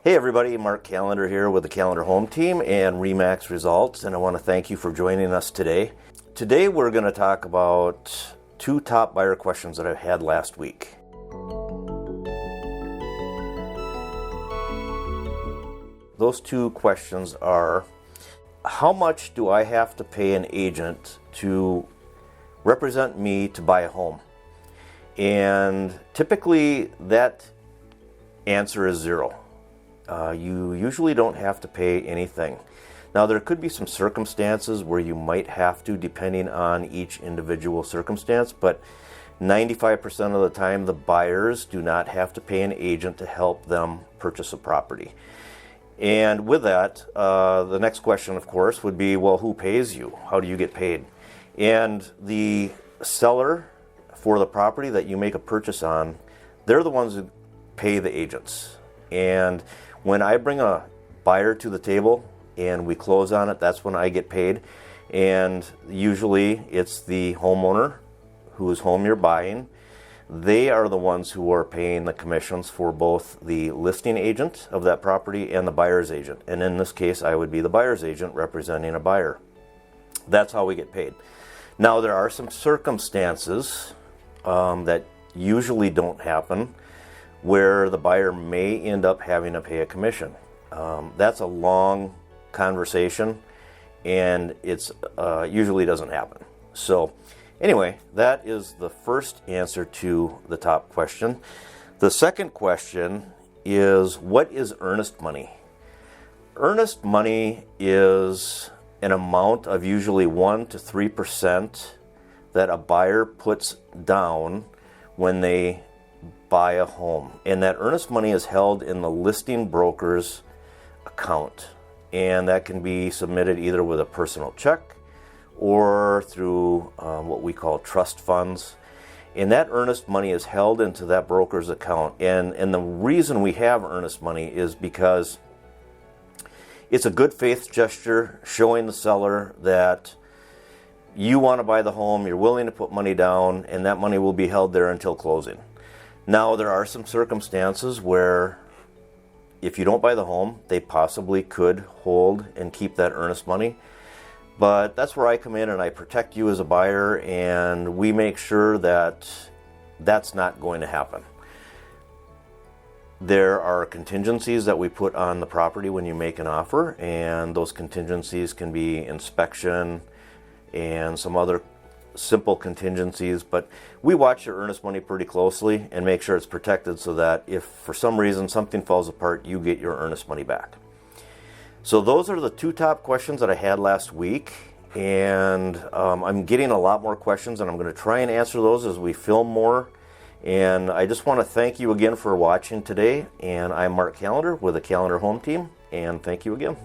Hey everybody, Mark Callender here with the Callender Home Team and RE/MAX Results, and I want to thank you for joining us today. Today we're going to talk about two top buyer questions that I had last week. Those two questions are, how much do I have to pay an agent to represent me to buy a home? And typically that answer is zero. You usually don't have to pay anything. Now there could be some circumstances where you might have to, depending on each individual circumstance, but 95% of the time the buyers do not have to pay an agent to help them purchase a property. And with that, the next question of course would be, well, who pays you? How do you get paid? And the seller for the property that you make a purchase on, they're the ones who pay the agents. And when I bring a buyer to the table and we close on it, that's when I get paid. And usually it's the homeowner whose home you're buying. They are the ones who are paying the commissions for both the listing agent of that property and the buyer's agent. And in this case, I would be the buyer's agent representing a buyer. That's how we get paid. Now there are some circumstances that usually don't happen, where the buyer may end up having to pay a commission. That's a long conversation, and it's usually doesn't happen. So anyway, that is the first answer to the top question. The second question is, what is earnest money? Earnest money is an amount of usually 1 to 3% that a buyer puts down when they buy a home, and that earnest money is held in the listing broker's account, and that can be submitted either with a personal check or through what we call trust funds. And that earnest money is held into that broker's account, and the reason we have earnest money is because it's a good faith gesture showing the seller that you want to buy the home, you're willing to put money down, and that money will be held there until closing. Now there are some circumstances where if you don't buy the home, they possibly could hold and keep that earnest money. But that's where I come in and I protect you as a buyer, and we make sure that that's not going to happen. There are contingencies that we put on the property when you make an offer, and those contingencies can be inspection and some other simple contingencies, but we watch your earnest money pretty closely and make sure it's protected so that if for some reason something falls apart, you get your earnest money back. So those are the two top questions that I had last week, and I'm getting a lot more questions, and I'm going to try and answer those as we film more. And I just want to thank you again for watching today, and I'm Mark Callender with the Callender Home Team, and thank you again.